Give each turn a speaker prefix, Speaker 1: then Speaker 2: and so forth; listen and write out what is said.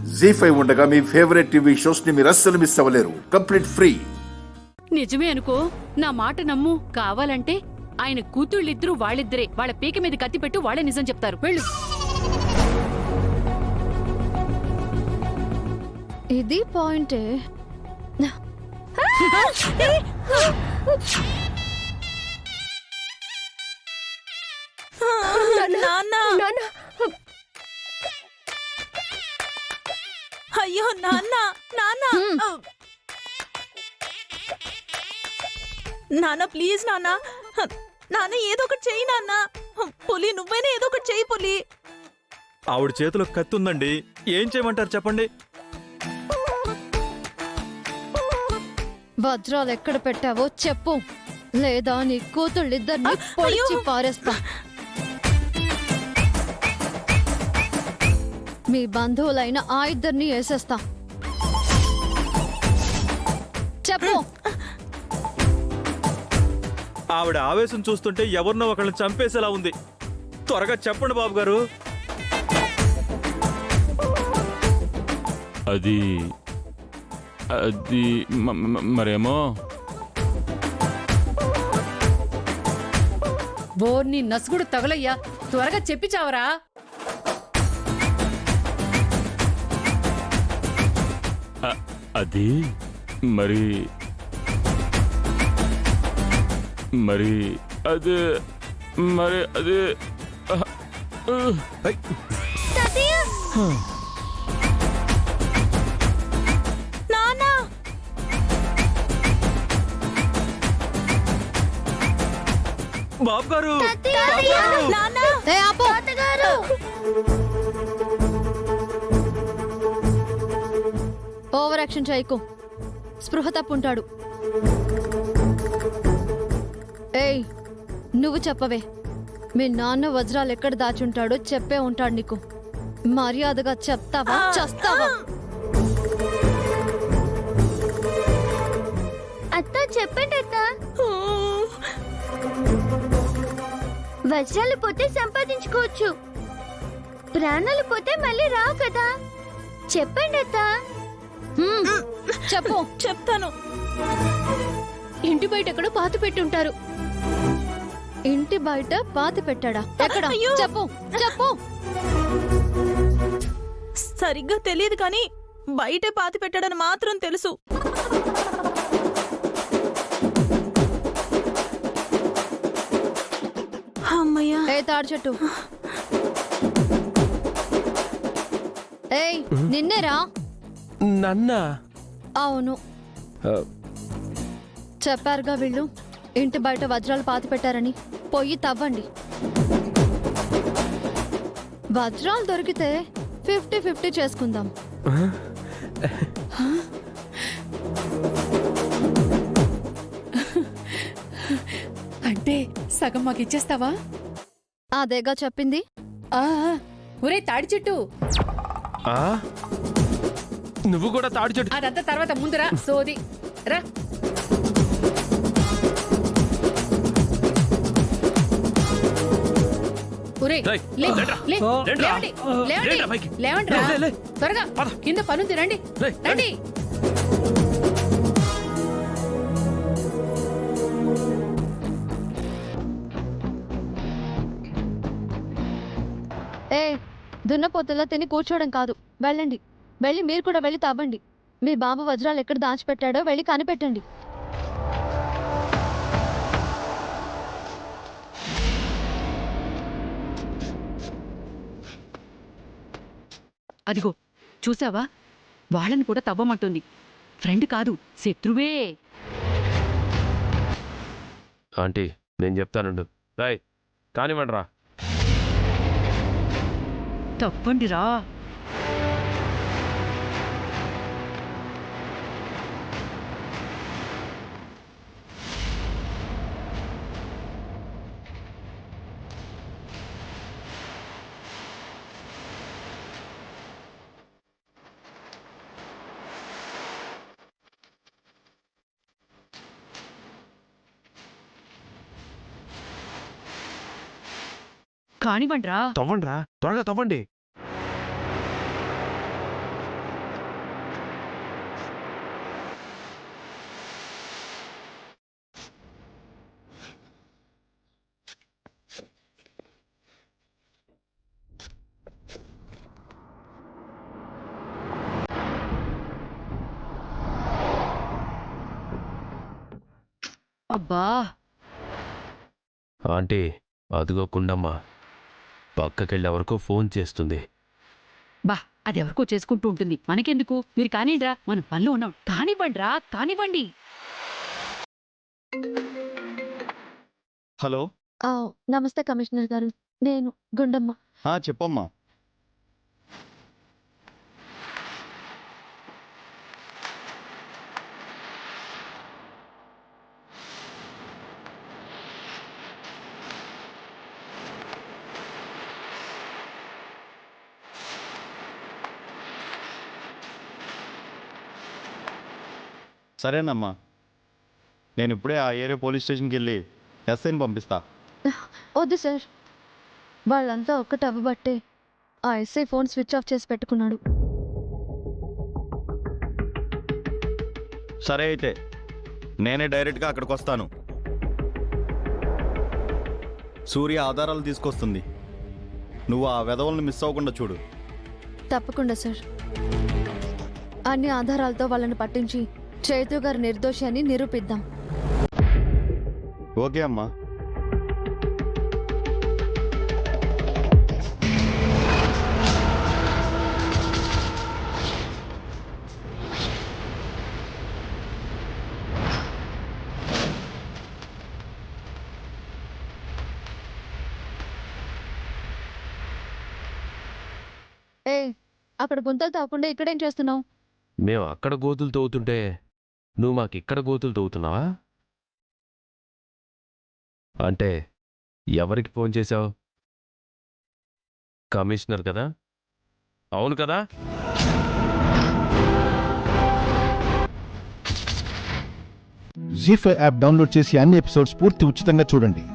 Speaker 1: జీ5 ఉండగా మీ favourite TV shows ని మీరు అస్సలు మిస్ అవ్వలేరు. Complete free.
Speaker 2: నిజమే అనుకో, నా మాట నమ్ము. కావాలంటే ఆయన కూతుళ్ళిద్దరూ వాళ్ళిద్దరే. వాళ్ళ పీక మీద కత్తి పెట్టు, వాళ్ళే నిజం చెప్తారు. వెళ్ళు.
Speaker 3: ఇది పాయింటే.
Speaker 4: అయ్యో నాన్న, నాన్న, నాన్న ప్లీజ్ నాన్న, నాన్న ఏదో ఒకటి చెయ్యి నాన్న. పులి నువ్వైనా ఏదో ఒకటి చెయ్యి పులి.
Speaker 5: ఆవిడ చేతిలో కత్తి ఉందండి, ఏం చేయమంటారు చెప్పండి.
Speaker 3: వజ్రాలు ఎక్కడ పెట్టావో చెప్పు, లేదా నీ కూతుళ్ళిద్దరిని పొడిచి పారేస్తా. మీ బంధువులైన ఆ ఇద్దరిని వేసేస్తా. చెప్పు.
Speaker 5: ఆవిడ ఆవేశం చూస్తుంటే ఎవరినో ఒకళ్ళని చంపేసేలా ఉంది. త్వరగా చెప్పండి బాబు గారు.
Speaker 6: అది అది మరేమో
Speaker 2: బోర్ని నసుగుడు తగలయ్యా, త్వరగా చెప్పి చావరా.
Speaker 6: అది మరి మరి అది మరి అది
Speaker 5: బాబు గారు,
Speaker 3: ఓవర్ యాక్షన్ చేయకు, స్పృహ తప్పుంటాడు. ఏయ్, నువ్వు చెప్పవే. మీ నాన్న వజ్రాలు ఎక్కడ దాచుంటాడో చెప్పే ఉంటాడు నీకు. మర్యాదగా చెప్తావా చస్తావా?
Speaker 7: అత్త చెప్పండి అత్త. వజ్రాలు పోతే సంపాదించుకోవచ్చు, ప్రాణాలు పోతే మళ్ళీ రావు కదా. చెప్పండి అత్త.
Speaker 3: చెప్పు.
Speaker 4: చెప్తాను.
Speaker 2: ఇంటి బయట ఎక్కడో పాత పెట్టుంటారు.
Speaker 3: ఇంటి బయట పాతి పెట్టాడా? ఎక్కడ? చెప్పు చెప్పు.
Speaker 4: సరిగ్గా తెలియదు కానీ బయటే పాతి పెట్టాడని మాత్రం తెలుసు. అమ్మయ్యా.
Speaker 3: ఏ తాడు చెట్టు. ఏయ్, నిన్నేరా?
Speaker 8: నన్నా?
Speaker 3: అవును, చెప్పారుగా వీళ్ళు ఇంటి బయట వజ్రాలు పాతి పెట్టారని. పొయ్యి తవ్వండి. వజ్రాలు దొరికితే 50-50 చేసుకుందాం.
Speaker 2: అంటే సగం మాకు ఇచ్చేస్తావా?
Speaker 3: అదేగా చెప్పింది.
Speaker 2: ఒరే తాడి చెట్టు,
Speaker 8: నువ్వు కూడా తాడు చెట్టు.
Speaker 2: అదంతా తర్వాత, ముందురా సోది రా. లేవండి త్వరగా, కింద పనుంది. రండి రండి.
Speaker 3: ఏ, దున్నపోతుల్లో తిని కూర్చోవడం కాదు, వెళ్ళండి. వెళ్ళి మీరు కూడా వెళ్ళి తవ్వండి. మీ బాబు వజ్రాలు ఎక్కడ దాచిపెట్టాడో వెళ్ళి కనిపెట్టండి.
Speaker 2: అదిగో చూసావా, వాళ్ళని కూడా తవ్వమంటుంది. ఫ్రెండ్ కాదు, శత్రువే.
Speaker 8: ఆంటీ నేను చెప్తానుండు. రాయ్ కానివ్వండి రా.
Speaker 2: తప్పండిరా.
Speaker 8: కానివ్వండిరా. తవ్వండిరా, త్వరగా తవ్వండి.
Speaker 2: అబ్బా
Speaker 8: ఆంటీ అదిగో కుండమ్మ పక్కకెళ్ళే వరకు ఫోన్ చేస్తుంది.
Speaker 2: బా అది ఎవరికో చేసుకుంటూ ఉంటుంది, మనకెందుకు? మీరు కానివ్వండిరా, మనం పనిలో ఉన్నాం. కానివ్వండిరా, కానివ్వండి.
Speaker 9: హలో.
Speaker 3: నమస్తే కమిషనర్ గారు, నేను గుండమ్మ.
Speaker 9: చెప్పమ్మా. సరేనమ్మా, నేను ఇప్పుడే ఆ ఏరియా పోలీస్ స్టేషన్కి వెళ్ళి ఎస్ఐని పంపిస్తా.
Speaker 3: వద్దు సార్, వాళ్ళంతా ఒక్కటి అవ్వబట్టే ఆ ఎస్ఐ ఫోన్ స్విచ్ ఆఫ్ చేసి పెట్టుకున్నాడు.
Speaker 9: సరే అయితే నేనే డైరెక్ట్గా అక్కడికి వస్తాను. సూర్య ఆధారాలు తీసుకొస్తుంది, నువ్వు ఆ వెధవలను మిస్ అవ్వకుండా చూడు.
Speaker 3: తప్పకుండా సార్, అన్ని ఆధారాలతో వాళ్ళని పట్టించి చైతు గారు నిర్దోషి అని నిరూపిద్దాం.
Speaker 9: ఓకే అమ్మా.
Speaker 3: అక్కడ గుంతలు తాకుండా ఇక్కడేం చేస్తున్నావు?
Speaker 8: మేము అక్కడ గోతులు తవ్వుతుంటే నువ్వు మాకు ఇక్కడ గోతులు తవ్వుతున్నావా? అంటే ఎవరికి ఫోన్ చేశావు? కమిషనర్ కదా? అవును కదా?
Speaker 10: జీ5 యాప్ డౌన్లోడ్ చేసి అన్ని ఎపిసోడ్స్ పూర్తి ఉచితంగా చూడండి.